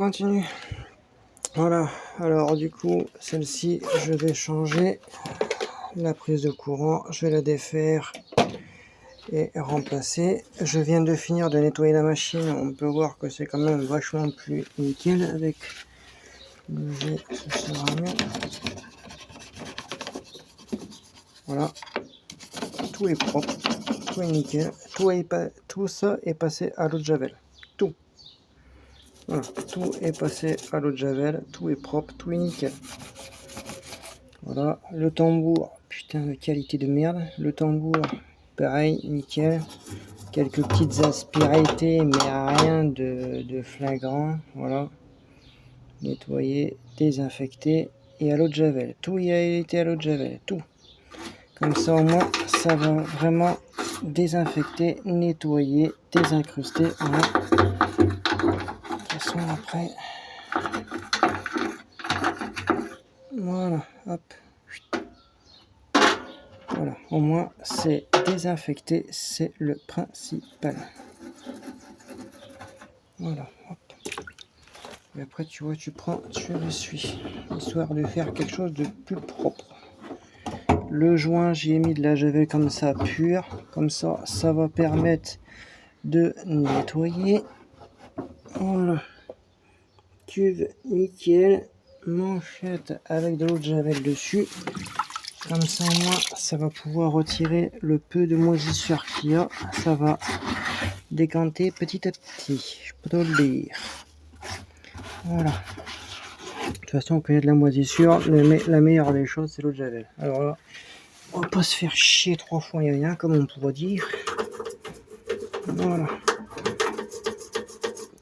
continue. Voilà, alors du coup, celle-ci, je vais changer la prise de courant, je vais la défaire et remplacer. Je viens de finir de nettoyer la machine, on peut voir que c'est quand même vachement plus nickel avec le jet, ce sera mieux. Voilà, tout est propre, tout est nickel, tout ça est passé à l'eau de javel, tout. Voilà, tout est passé à l'eau de javel, tout est propre, tout est nickel. Voilà, le tambour, putain de qualité de merde. Le tambour, pareil, nickel. Quelques petites aspérités, mais rien de flagrant. Voilà, nettoyer, désinfecter et à l'eau de javel. Tout y a été à l'eau de javel, tout. Comme ça au moins, ça va vraiment désinfecter, nettoyer, désincruster. Voilà. De toute façon après, voilà, hop. Voilà, au moins c'est désinfecté, c'est le principal. Voilà, hop. Et après tu vois, tu prends, tu l'essuies, histoire de faire quelque chose de plus propre. Le joint, j'y ai mis de la javel comme ça, pure, comme ça, ça va permettre de nettoyer. Voilà, cuve nickel, manchette avec de l'eau de javel dessus. Comme ça au moins ça va pouvoir retirer le peu de moisissure qu'il y a, ça va décanter petit à petit, je peux te le dire. Voilà. De toute façon quand il y a de la moisissure, la meilleure des choses c'est l'eau de javel. Alors là, on va pas se faire chier 3 fois et rien comme on pourrait dire. Voilà.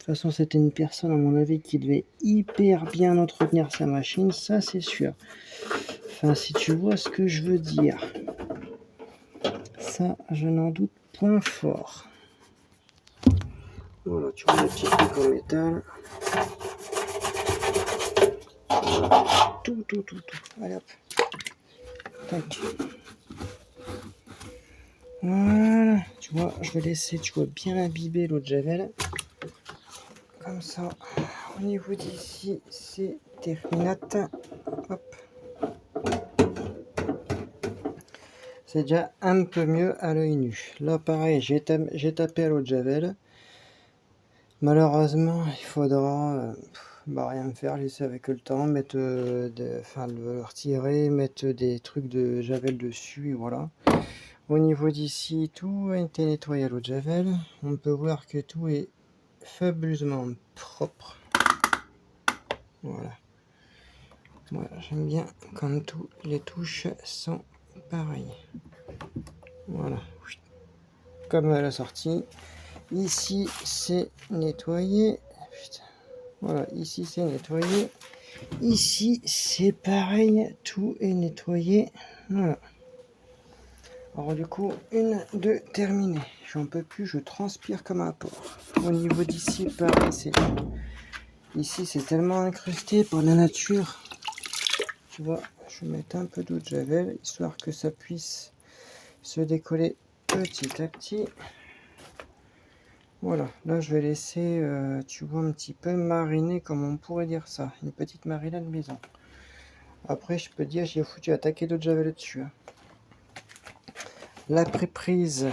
De toute façon c'était une personne à mon avis qui devait hyper bien entretenir sa machine, ça c'est sûr. Enfin si tu vois ce que je veux dire. Ça je n'en doute point fort. Voilà, tu vois le petit truc en métal. Tout. Allez hop. Tac. Voilà. Tu vois, je vais laisser, tu vois, bien imbiber l'eau de javel. Comme ça, au niveau d'ici, c'est terminate. Hop. C'est déjà un peu mieux à l'œil nu. Là, pareil, j'ai tapé à l'eau de javel. Malheureusement, il faudra rien faire, laisser avec le temps, mettre le retirer, mettre des trucs de javel dessus, et voilà. Au niveau d'ici, tout a été nettoyé à l'eau de javel. On peut voir que tout est fabuleusement propre. Voilà. Moi, j'aime bien quand toutes les touches sont pareilles. Voilà. Comme à la sortie. Ici, c'est nettoyé. Putain. Voilà, ici, c'est nettoyé. Ici, c'est pareil. Tout est nettoyé. Voilà. Alors du coup, 1, 2, terminé. J'en peux plus, je transpire comme un porc. Au niveau d'ici, pareil, ici c'est tellement incrusté par la nature. Tu vois, je vais mettre un peu d'eau de javel, histoire que ça puisse se décoller petit à petit. Voilà, là je vais laisser, tu vois, un petit peu mariner, comme on pourrait dire ça. Une petite marinade maison. Après, je peux dire, j'ai foutu un taquet d'eau de javel dessus. Hein. La pré-prise,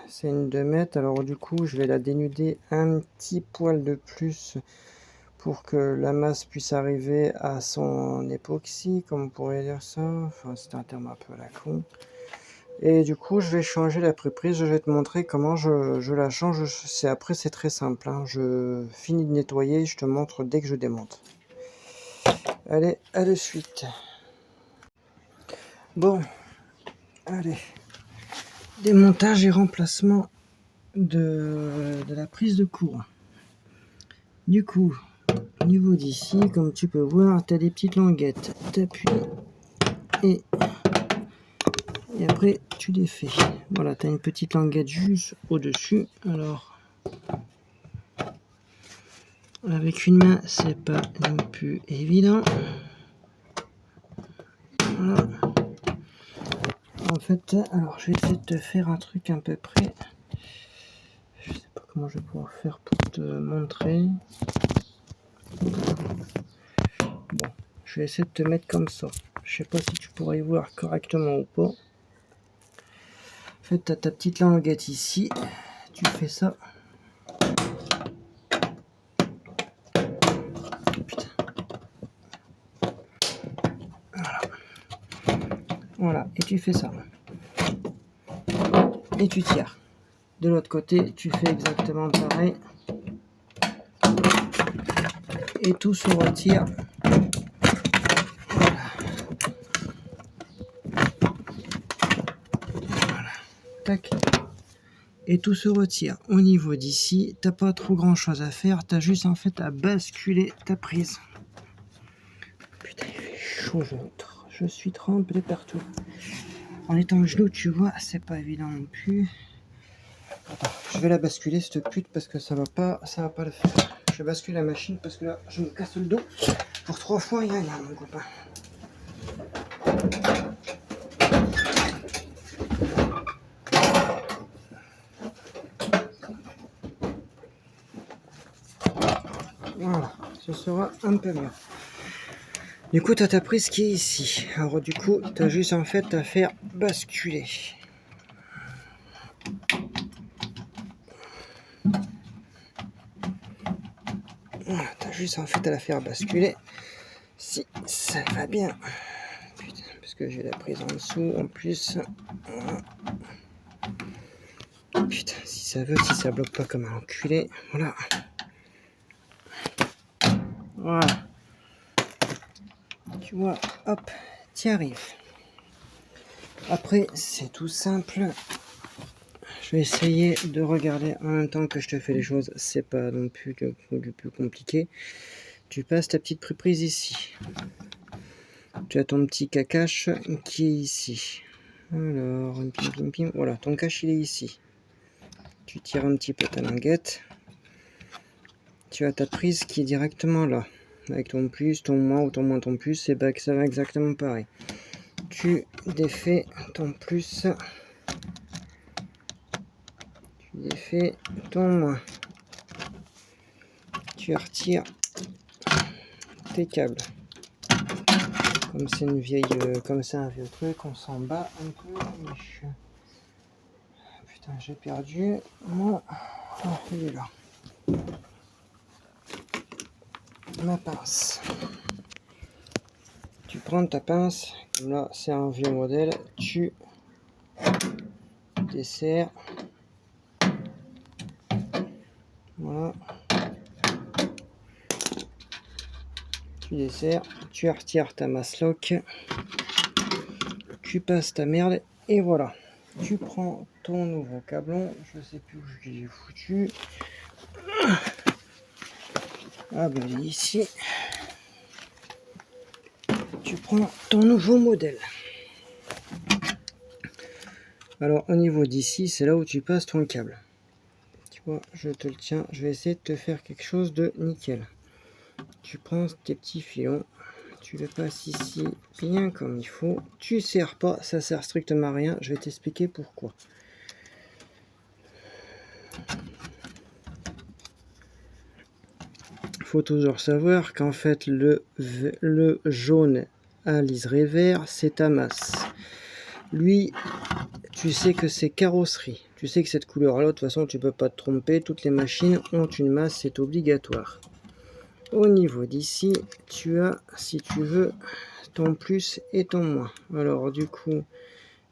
c'est une 2 mètres, alors du coup je vais la dénuder un petit poil de plus pour que la masse puisse arriver à son époxy, comme on pourrait dire ça. Enfin, c'est un terme un peu à la con. Et du coup je vais changer la pré-prise, je vais te montrer comment je la change. Après c'est très simple, hein. Je finis de nettoyer, je te montre dès que je démonte. Allez, à de suite. Bon, allez. Démontage et remplacement de la prise de courant. Du coup, au niveau d'ici, comme tu peux voir, tu as des petites languettes. Tu appuies et après tu les fais. Voilà, tu as une petite languette juste au-dessus. Alors, avec une main, c'est pas non plus évident. Voilà. En fait, alors je vais essayer de te faire un truc à peu près. Je sais pas comment je vais pouvoir faire pour te montrer. Bon, je vais essayer de te mettre comme ça. Je sais pas si tu pourrais y voir correctement ou pas. En fait, tu as ta petite languette ici. Tu fais ça. Putain. Voilà, et tu fais ça. Et tu tires. De l'autre côté, tu fais exactement pareil. Et tout se retire. Voilà. Voilà. Tac. Et tout se retire. Au niveau d'ici, t'as pas trop grand chose à faire. T'as juste en fait à basculer ta prise. Putain, il fait chaud, je suis trempé partout. En étant à genoux, tu vois, c'est pas évident non plus. Attends, je vais la basculer cette pute parce que ça va pas le faire. Je bascule la machine parce que là, je me casse le dos pour 3 fois rien, mon copain. Voilà, ce sera un peu mieux. Du coup, tu as ta prise qui est ici. Alors du coup, tu as juste en fait à faire basculer. Voilà, tu as juste en fait à la faire basculer. Si ça va bien. Putain, parce que j'ai la prise en dessous en plus. Voilà. Putain, si ça veut, si ça bloque pas comme un enculé. Voilà. Voilà. Tu vois, hop, t'y arrives. Après, c'est tout simple. Je vais essayer de regarder en même temps que je te fais les choses. C'est pas non plus du plus compliqué. Tu passes ta petite prise ici. Tu as ton petit cache qui est ici. Alors, pim, pim, pim. Voilà, ton cache il est ici. Tu tires un petit peu ta languette. Tu as ta prise qui est directement là. Avec ton plus, ton moins ou ton moins, ton plus, c'est bah, ça va exactement pareil. Tu défais ton plus. Tu défais ton moins. Tu retires tes câbles. Comme c'est une vieille, comme c'est un vieux truc, on s'en bat un peu. Putain, j'ai perdu mon. Oh, il est là. Ma pince. Tu prends ta pince, comme là c'est un vieux modèle, tu desserres. Voilà. Tu desserres, tu retires ta masse lock, tu passes ta merde et voilà. Tu prends ton nouveau câblon, je sais plus où je l'ai foutu. Ah ben il est ici. Tu prends ton nouveau modèle. Alors au niveau d'ici, c'est là où tu passes ton câble. Tu vois, je te le tiens, je vais essayer de te faire quelque chose de nickel. Tu prends tes petits filons, tu le passes ici bien comme il faut. Tu serres pas, ça sert strictement à rien. Je vais t'expliquer pourquoi. Il faut toujours savoir qu'en fait le jaune à liseré vert, c'est ta masse. Lui, tu sais que c'est carrosserie. Tu sais que cette couleur-là, de toute façon, tu peux pas te tromper. Toutes les machines ont une masse, c'est obligatoire. Au niveau d'ici, tu as, si tu veux, ton plus et ton moins. Alors du coup,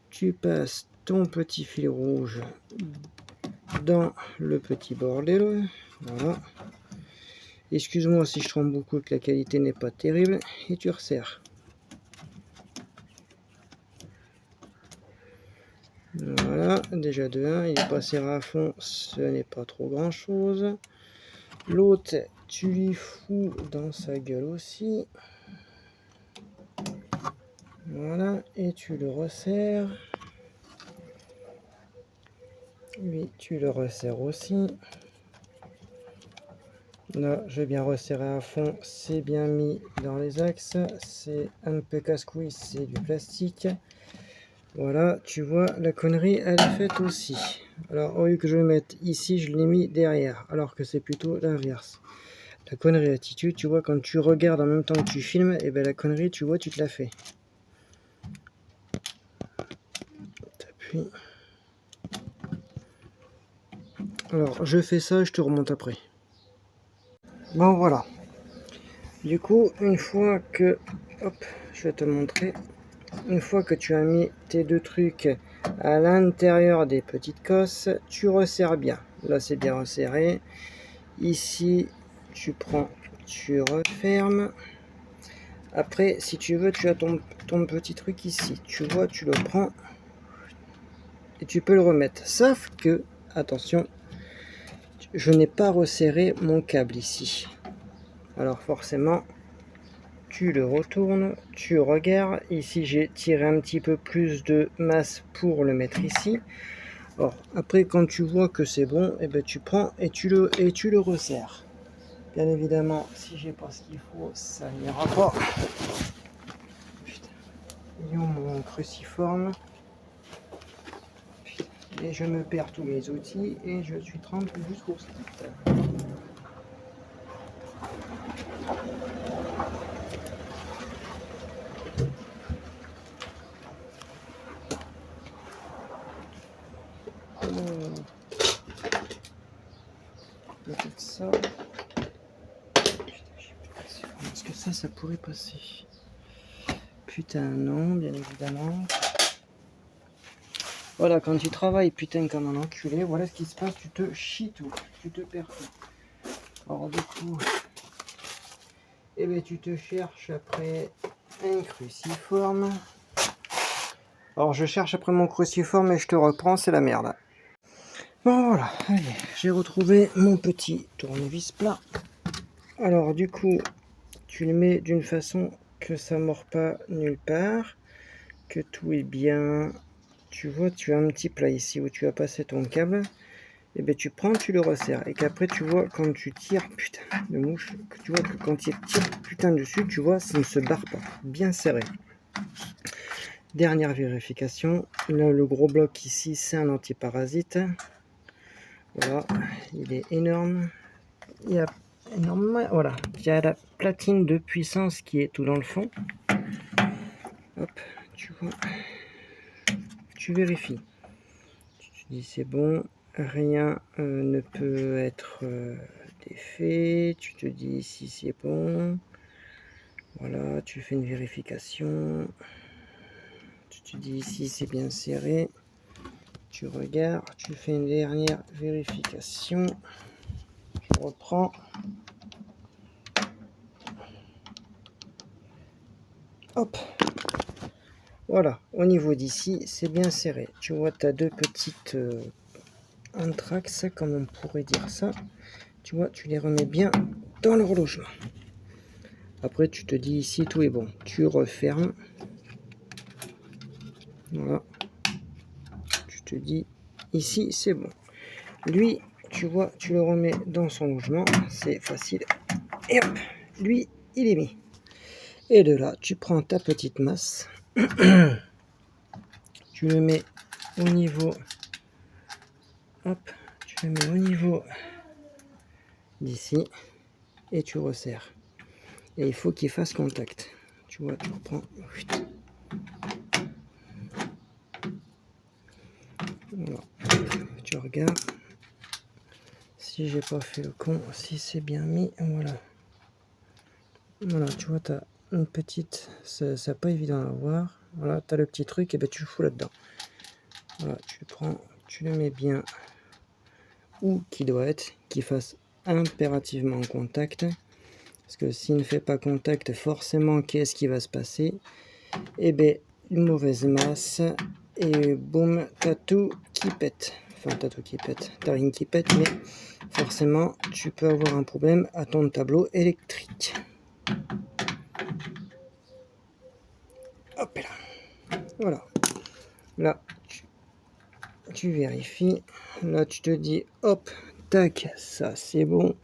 tu passes ton petit fil rouge dans le petit bordel. Voilà. Excuse-moi si je trompe beaucoup, que la qualité n'est pas terrible. Et tu resserres. Voilà, déjà de 1, il est pas serré à fond, ce n'est pas trop grand chose. L'autre, tu lui fous dans sa gueule aussi. Voilà, et tu le resserres. Lui, tu le resserres aussi. Là, je vais bien resserrer à fond, c'est bien mis dans les axes. C'est un peu casse-couille, c'est du plastique. Voilà, tu vois, la connerie, elle est faite aussi. Alors, au lieu que je le mette ici, je l'ai mis derrière, alors que c'est plutôt l'inverse. La connerie attitude, tu vois, quand tu regardes en même temps que tu filmes, et ben la connerie, tu vois, tu te la fais. T'appuies. Alors, je fais ça, je te remonte après. Bon, voilà. Du coup, une fois que... Hop, je vais te montrer. Une fois que tu as mis tes deux trucs à l'intérieur des petites cosses, tu resserres bien. Là, c'est bien resserré. Ici, tu prends, tu refermes. Après, si tu veux, tu as ton petit truc ici. Tu vois, tu le prends et tu peux le remettre. Sauf que, attention, je n'ai pas resserré mon câble ici. Alors forcément, tu le retournes, tu regardes. Ici, j'ai tiré un petit peu plus de masse pour le mettre ici. Alors, après, quand tu vois que c'est bon, et ben, tu prends et tu le resserres. Bien évidemment, si j'ai pas ce qu'il faut, ça n'ira pas. Putain. Il y a mon cruciforme. Et je me perds tous mes outils et je suis trempé jusqu'au slip. Peut-être ça. Est-ce que ça pourrait passer? Putain, non, bien évidemment. Voilà, quand tu travailles, putain, comme un enculé, voilà ce qui se passe, tu te chies tout, tu te perds tout. Alors, du coup, eh ben, tu te cherches après un cruciforme. Alors, je cherche après mon cruciforme et je te reprends, c'est la merde. Bon, voilà, allez, j'ai retrouvé mon petit tournevis plat. Alors, du coup, tu le mets d'une façon que ça ne mord pas nulle part, que tout est bien. Tu vois, tu as un petit plat ici où tu as passé ton câble. Et bien tu prends, tu le resserres. Et qu'après, tu vois, quand tu tires, putain, de mouche, que tu vois que quand tu tires, putain, dessus, tu vois, ça ne se barre pas. Bien serré. Dernière vérification. Là, le gros bloc ici, c'est un antiparasite. Voilà, il est énorme. Il y a énormément, voilà, il y a la platine de puissance qui est tout dans le fond. Hop, tu vois, tu vérifies. Tu dis c'est bon, rien ne peut être défait. Tu te dis si c'est bon. Voilà, tu fais une vérification. Tu te dis si c'est bien serré. Tu regardes, tu fais une dernière vérification. Je reprends. Hop. Voilà, au niveau d'ici, c'est bien serré. Tu vois, tu as deux petites anthrax, comme on pourrait dire ça. Tu vois, tu les remets bien dans l'horlogement. Après, tu te dis ici, tout est bon. Tu refermes. Voilà. Tu te dis, ici, c'est bon. Lui, tu vois, tu le remets dans son logement. C'est facile. Et hop, lui, il est mis. Et de là, tu prends ta petite masse. Tu le mets au niveau. Hop, tu le mets au niveau d'ici. Et tu resserres. Et il faut qu'il fasse contact. Tu vois, tu reprends. Voilà. Tu regardes. Si j'ai pas fait le con, si c'est bien mis, voilà. Voilà, tu vois, tu as une petite. C'est pas évident à voir. Voilà, tu as le petit truc, et ben tu le fous là-dedans. Voilà, tu le prends, tu le mets bien où qu'il doit être, qu'il fasse impérativement contact. Parce que s'il ne fait pas contact, forcément, qu'est-ce qui va se passer? Eh bien, une mauvaise masse, et boum, t'as tout qui pète. Enfin, t'as tout qui pète, t'as rien qui pète, mais forcément, tu peux avoir un problème à ton tableau électrique. Hop là. Voilà. Là, tu vérifies. Là, tu te dis, hop, tac, ça c'est bon.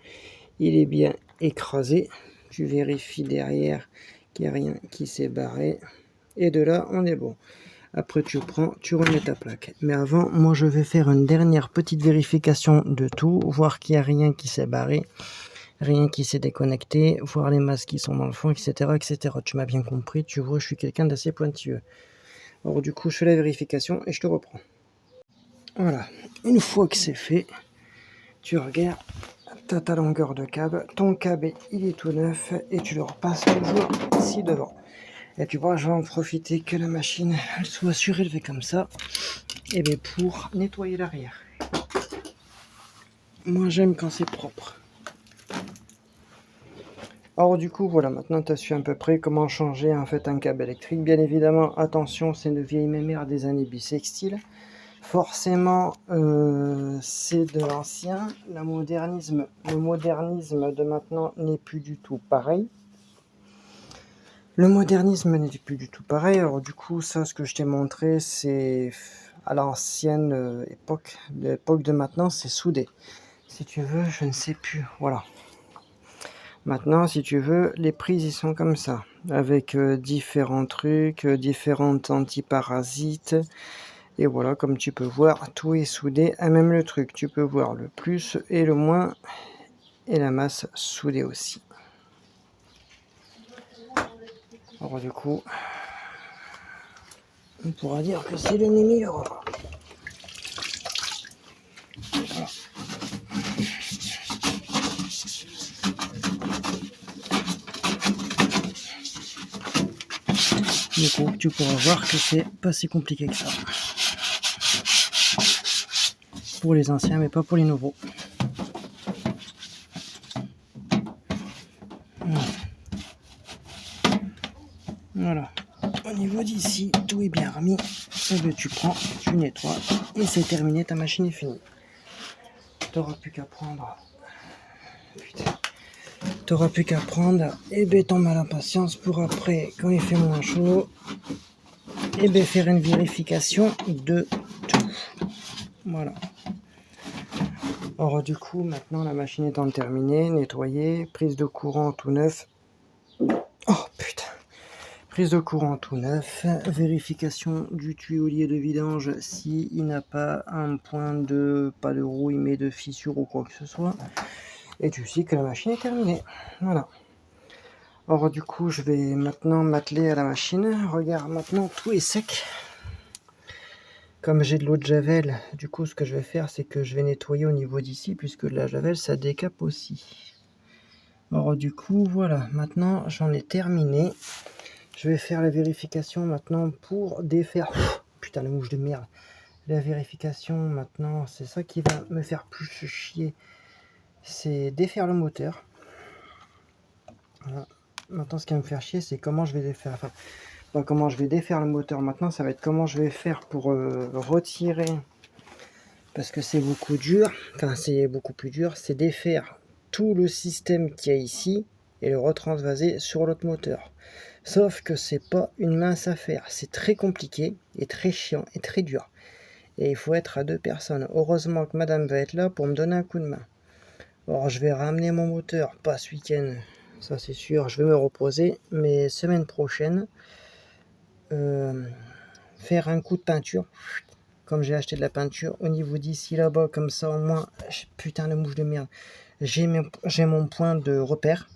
Il est bien écrasé. Tu vérifies derrière qu'il n'y a rien qui s'est barré. Et de là, on est bon. Après, tu prends, tu remets ta plaque. Mais avant, moi, je vais faire une dernière petite vérification de tout, voir qu'il n'y a rien qui s'est barré. rien qui s'est déconnecté, voir les masses qui sont dans le fond, etc., etc. Tu m'as bien compris, tu vois, je suis quelqu'un d'assez pointilleux. Alors du coup, je fais la vérification et je te reprends. Voilà, une fois que c'est fait, tu regardes, t'as ta longueur de câble, ton câble il est tout neuf et tu le repasses toujours ici devant. Et tu vois, je vais en profiter que la machine elle soit surélevée comme ça, et bien pour nettoyer l'arrière. Moi j'aime quand c'est propre. Alors du coup voilà, maintenant tu as su à peu près comment changer en fait un câble électrique. Bien évidemment, attention, c'est une vieille mémère des années bissextiles. Forcément, c'est de l'ancien. Le modernisme de maintenant n'est plus du tout pareil. Alors du coup, ça, ce que je t'ai montré, c'est à l'ancienne époque. L'époque de maintenant, c'est soudé. Si tu veux, je ne sais plus. Voilà. Maintenant, si tu veux, les prises, ils sont comme ça. Avec différents trucs, différentes antiparasites. Et voilà, comme tu peux voir, tout est soudé à même le truc. Tu peux voir le plus et le moins. Et la masse soudée aussi. Alors du coup, on pourra dire que c'est le numéro. Voilà. Du coup, tu pourras voir que c'est pas si compliqué que ça. Pour les anciens, mais pas pour les nouveaux. Voilà. Au niveau d'ici, tout est bien remis. Et bien, tu prends, tu nettoies, et c'est terminé, ta machine est finie. T'auras plus qu'à prendre. Putain. T'auras plus qu'à prendre, et ben ton mal impatience pour après, quand il fait moins chaud, et ben faire une vérification de tout. Voilà. Alors du coup, maintenant la machine étant terminée, nettoyée, prise de courant tout neuf. Oh putain. Prise de courant tout neuf, vérification du tuyaulier de vidange s'il n'a pas un point de, pas de rouille mais de fissure ou quoi que ce soit. Et tu sais que la machine est terminée. Voilà. Alors du coup, je vais maintenant m'atteler à la machine. Regarde, maintenant tout est sec. Comme j'ai de l'eau de javel, du coup ce que je vais faire c'est que je vais nettoyer au niveau d'ici puisque de la javel ça décape aussi. Alors du coup voilà, maintenant j'en ai terminé. Je vais faire la vérification maintenant pour défaire... Putain la mouche de merde. La vérification maintenant, c'est ça qui va me faire plus chier. C'est défaire le moteur. Voilà. Maintenant ce qui va me faire chier c'est comment je vais défaire... Enfin, pas comment je vais défaire le moteur maintenant, ça va être comment je vais faire pour retirer... Parce que c'est beaucoup dur, enfin c'est beaucoup plus dur, c'est défaire tout le système qu'il y a ici et le retransvaser sur l'autre moteur. Sauf que c'est pas une mince affaire, c'est très compliqué et très chiant et très dur. Et il faut être à 2 personnes. Heureusement que madame va être là pour me donner un coup de main. Alors je vais ramener mon moteur, pas ce week-end, ça c'est sûr, je vais me reposer, mais semaine prochaine, faire un coup de peinture. Comme j'ai acheté de la peinture au niveau d'ici là-bas, comme ça au moins, putain de mouche de merde, j'ai mon point de repère.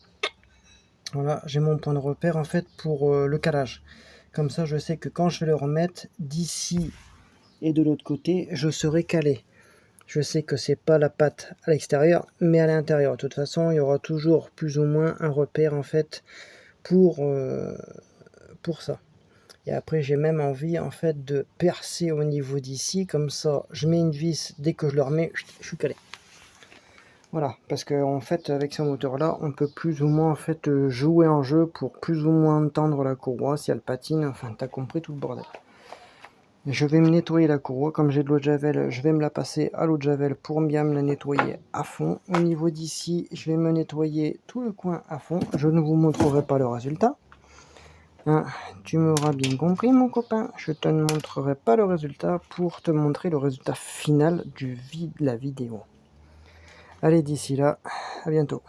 Voilà, j'ai mon point de repère en fait pour le calage. Comme ça, je sais que quand je vais le remettre d'ici et de l'autre côté, je serai calé. Je sais que c'est pas la patte à l'extérieur, mais à l'intérieur. De toute façon, il y aura toujours plus ou moins un repère en fait pour ça. Et après, j'ai même envie en fait de percer au niveau d'ici, comme ça, je mets une vis, dès que je le remets, je suis calé. Voilà, parce que en fait, avec ce moteur-là, on peut plus ou moins en fait jouer en jeu pour plus ou moins tendre la courroie si elle patine. Enfin, t'as compris tout le bordel. Je vais me nettoyer la courroie, comme j'ai de l'eau de javel, je vais me la passer à l'eau de javel pour bien me la nettoyer à fond. Au niveau d'ici, je vais me nettoyer tout le coin à fond. Je ne vous montrerai pas le résultat. Hein, tu m'auras bien compris mon copain, je te ne montrerai pas le résultat pour te montrer le résultat final de la vidéo. Allez, d'ici là, à bientôt.